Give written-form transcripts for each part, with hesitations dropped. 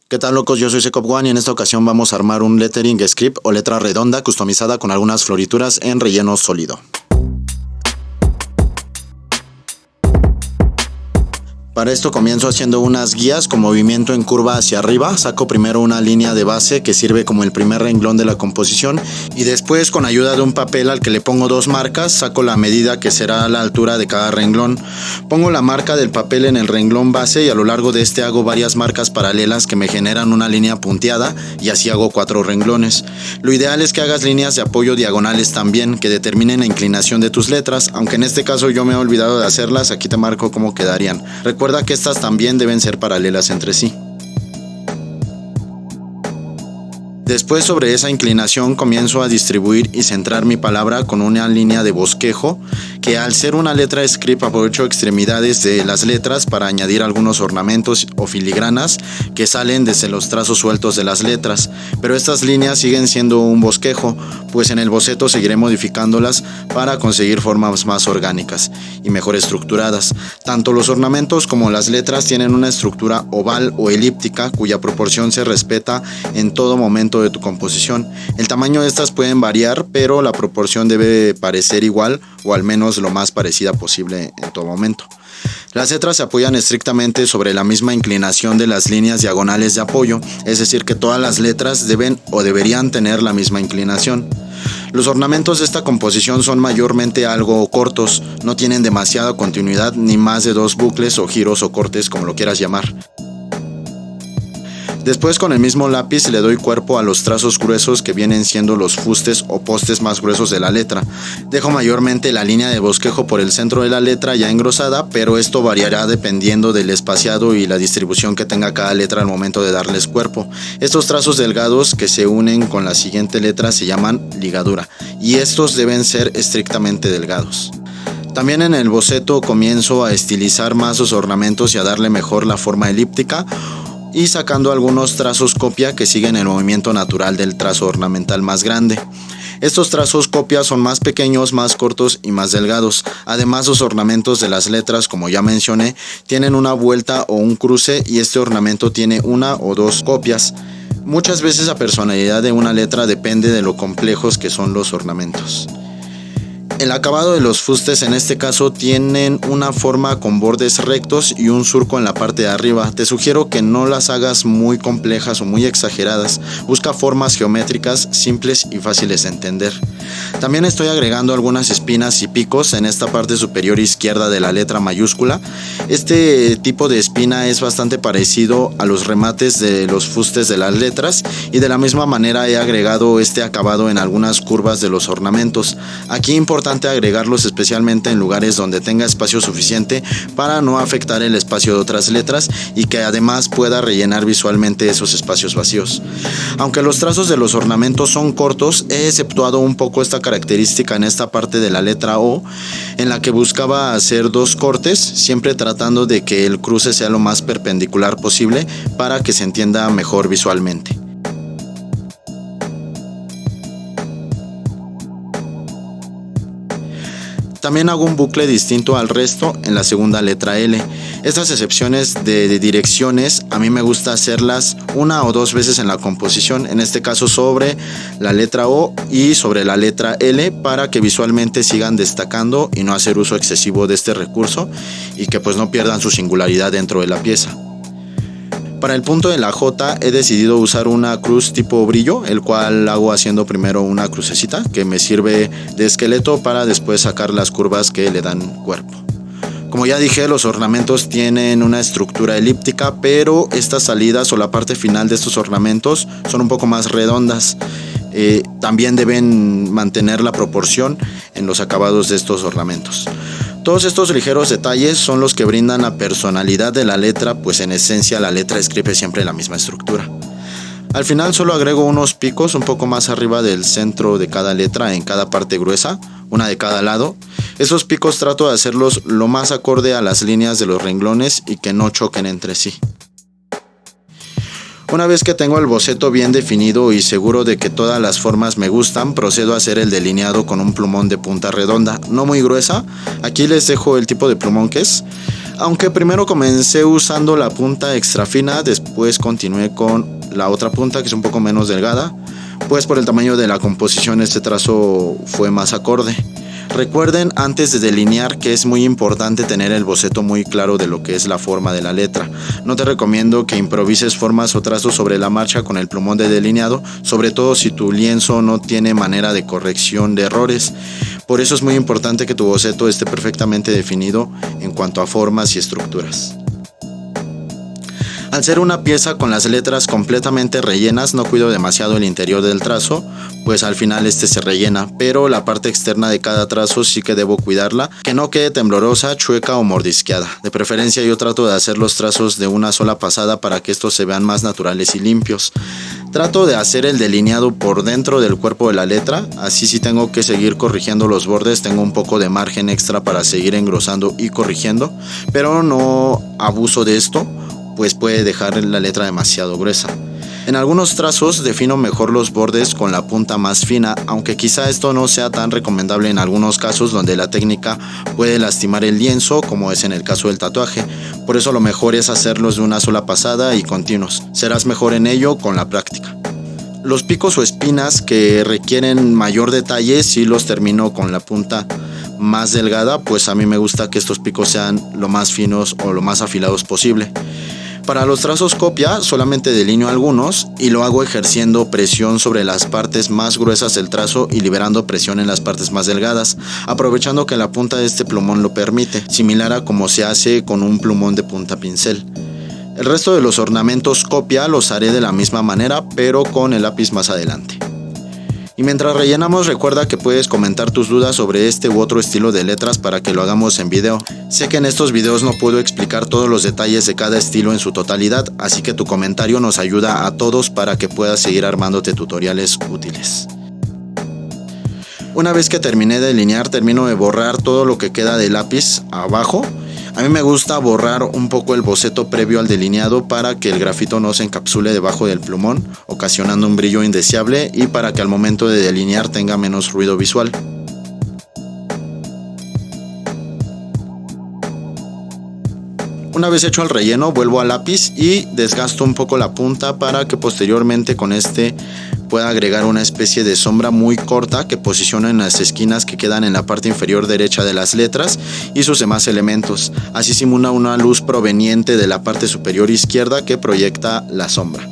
¿Qué tal, locos? Yo soy Secop One y en esta ocasión vamos a armar un lettering script o letra redonda customizada con algunas florituras en relleno sólido. Para esto comienzo haciendo unas guías con movimiento en curva hacia arriba. Saco primero una línea de base que sirve como el primer renglón de la composición y después, con ayuda de un papel al que le pongo dos marcas, saco la medida que será la altura de cada renglón. Pongo la marca del papel en el renglón base y a lo largo de este hago varias marcas paralelas que me generan una línea punteada y así hago 4 renglones. Lo ideal es que hagas líneas de apoyo diagonales también que determinen la inclinación de tus letras, aunque en este caso yo me he olvidado de hacerlas. Aquí te marco cómo quedarían. Recuerda que estas también deben ser paralelas entre sí. Después, sobre esa inclinación comienzo a distribuir y centrar mi palabra con una línea de bosquejo que, al ser una letra script, aprovecho extremidades de las letras para añadir algunos ornamentos o filigranas que salen desde los trazos sueltos de las letras, pero estas líneas siguen siendo un bosquejo, pues en el boceto seguiré modificándolas para conseguir formas más orgánicas y mejor estructuradas. Tanto los ornamentos como las letras tienen una estructura oval o elíptica cuya proporción se respeta en todo momento de tu composición. El tamaño de estas pueden variar, pero la proporción debe parecer igual o al menos lo más parecida posible en todo momento. Las letras se apoyan estrictamente sobre la misma inclinación de las líneas diagonales de apoyo, es decir que todas las letras deben o deberían tener la misma inclinación. Los ornamentos de esta composición son mayormente algo cortos, no tienen demasiada continuidad ni más de 2 bucles o giros o cortes, como lo quieras llamar. Después, con el mismo lápiz le doy cuerpo a los trazos gruesos que vienen siendo los fustes o postes más gruesos de la letra. Dejo mayormente la línea de bosquejo por el centro de la letra ya engrosada, pero esto variará dependiendo del espaciado y la distribución que tenga cada letra al momento de darles cuerpo. Estos trazos delgados que se unen con la siguiente letra se llaman ligadura, y estos deben ser estrictamente delgados. También en el boceto comienzo a estilizar más los ornamentos y a darle mejor la forma elíptica, y sacando algunos trazos copia que siguen el movimiento natural del trazo ornamental más grande. Estos trazos copia son más pequeños, más cortos y más delgados. Además, los ornamentos de las letras, como ya mencioné, tienen una vuelta o un cruce y este ornamento tiene una o 2 copias. Muchas veces la personalidad de una letra depende de lo complejos que son los ornamentos. El acabado de los fustes en este caso tienen una forma con bordes rectos y un surco en la parte de arriba. Te sugiero que no las hagas muy complejas o muy exageradas. Busca formas geométricas simples y fáciles de entender. También estoy agregando algunas espinas y picos en esta parte superior izquierda de la letra mayúscula. Este tipo de espina es bastante parecido a los remates de los fustes de las letras y de la misma manera he agregado este acabado en algunas curvas de los ornamentos. Aquí importante agregarlos especialmente en lugares donde tenga espacio suficiente para no afectar el espacio de otras letras y que además pueda rellenar visualmente esos espacios vacíos. Aunque los trazos de los ornamentos son cortos, he exceptuado un poco esta característica en esta parte de la letra O, en la que buscaba hacer 2 cortes, siempre tratando de que el cruce sea lo más perpendicular posible para que se entienda mejor visualmente. También hago un bucle distinto al resto en la segunda letra L. Estas excepciones de direcciones a mí me gusta hacerlas 1 o 2 veces en la composición, en este caso sobre la letra O y sobre la letra L, para que visualmente sigan destacando y no hacer uso excesivo de este recurso y que pues no pierdan su singularidad dentro de la pieza. Para el punto de la J he decidido usar una cruz tipo brillo, el cual hago haciendo primero una crucecita que me sirve de esqueleto para después sacar las curvas que le dan cuerpo. Como ya dije, los ornamentos tienen una estructura elíptica, pero estas salidas o la parte final de estos ornamentos son un poco más redondas. También deben mantener la proporción en los acabados de estos ornamentos. Todos estos ligeros detalles son los que brindan la personalidad de la letra, pues en esencia la letra escribe siempre la misma estructura. Al final solo agrego unos picos un poco más arriba del centro de cada letra en cada parte gruesa, una de cada lado. Esos picos trato de hacerlos lo más acorde a las líneas de los renglones y que no choquen entre sí. Una vez que tengo el boceto bien definido y seguro de que todas las formas me gustan, procedo a hacer el delineado con un plumón de punta redonda, no muy gruesa. Aquí les dejo el tipo de plumón que es. Aunque primero comencé usando la punta extra fina, después continué con la otra punta que es un poco menos delgada, pues por el tamaño de la composición este trazo fue más acorde. Recuerden antes de delinear que es muy importante tener el boceto muy claro de lo que es la forma de la letra. No te recomiendo que improvises formas o trazos sobre la marcha con el plumón de delineado, sobre todo si tu lienzo no tiene manera de corrección de errores. Por eso es muy importante que tu boceto esté perfectamente definido en cuanto a formas y estructuras. Al ser una pieza con las letras completamente rellenas, no cuido demasiado el interior del trazo, pues al final este se rellena, pero la parte externa de cada trazo sí que debo cuidarla, que no quede temblorosa, chueca o mordisqueada. De preferencia yo trato de hacer los trazos de una sola pasada para que estos se vean más naturales y limpios. Trato de hacer el delineado por dentro del cuerpo de la letra, así si tengo que seguir corrigiendo los bordes tengo un poco de margen extra para seguir engrosando y corrigiendo, pero no abuso de esto, pues puede dejar la letra demasiado gruesa. En algunos trazos defino mejor los bordes con la punta más fina, aunque quizá esto no sea tan recomendable en algunos casos donde la técnica puede lastimar el lienzo, como es en el caso del tatuaje. Por eso lo mejor es hacerlos de una sola pasada y continuos. Serás mejor en ello con la práctica. Los picos o espinas que requieren mayor detalle sí los termino con la punta más delgada, pues a mí me gusta que estos picos sean lo más finos o lo más afilados posible. Para los trazos copia solamente delineo algunos y lo hago ejerciendo presión sobre las partes más gruesas del trazo y liberando presión en las partes más delgadas, aprovechando que la punta de este plumón lo permite, similar a como se hace con un plumón de punta pincel. El resto de los ornamentos copia los haré de la misma manera, pero con el lápiz más adelante. Y mientras rellenamos, recuerda que puedes comentar tus dudas sobre este u otro estilo de letras para que lo hagamos en video. Sé que en estos videos no puedo explicar todos los detalles de cada estilo en su totalidad, así que tu comentario nos ayuda a todos para que puedas seguir armándote tutoriales útiles. Una vez que terminé de delinear, termino de borrar todo lo que queda de lápiz abajo. A mí me gusta borrar un poco el boceto previo al delineado para que el grafito no se encapsule debajo del plumón, ocasionando un brillo indeseable y para que al momento de delinear tenga menos ruido visual. Una vez hecho el relleno, vuelvo al lápiz y desgasto un poco la punta para que posteriormente con este pueda agregar una especie de sombra muy corta que posicione en las esquinas que quedan en la parte inferior derecha de las letras y sus demás elementos. Así simula una luz proveniente de la parte superior izquierda que proyecta la sombra.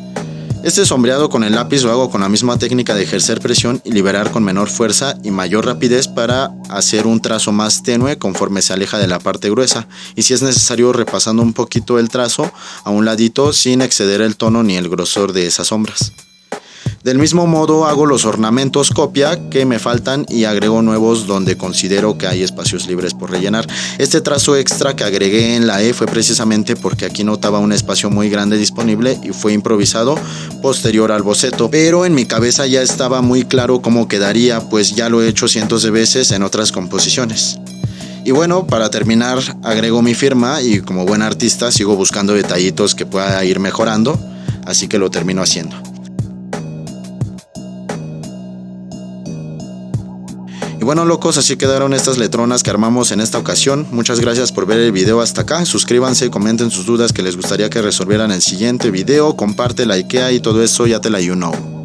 Este sombreado con el lápiz lo hago con la misma técnica de ejercer presión y liberar con menor fuerza y mayor rapidez para hacer un trazo más tenue conforme se aleja de la parte gruesa, y si es necesario repasando un poquito el trazo a un ladito sin exceder el tono ni el grosor de esas sombras. Del mismo modo hago los ornamentos copia que me faltan y agrego nuevos donde considero que hay espacios libres por rellenar. Este trazo extra que agregué en la E fue precisamente porque aquí notaba un espacio muy grande disponible y fue improvisado posterior al boceto, pero en mi cabeza ya estaba muy claro cómo quedaría, pues ya lo he hecho cientos de veces en otras composiciones. Y bueno, para terminar agrego mi firma y como buen artista sigo buscando detallitos que pueda ir mejorando, así que lo termino haciendo. Y bueno locos, así quedaron estas letronas que armamos en esta ocasión. Muchas gracias por ver el video hasta acá. Suscríbanse, comenten sus dudas que les gustaría que resolvieran en el siguiente video. Comparte, likea y todo eso, ya te la you know.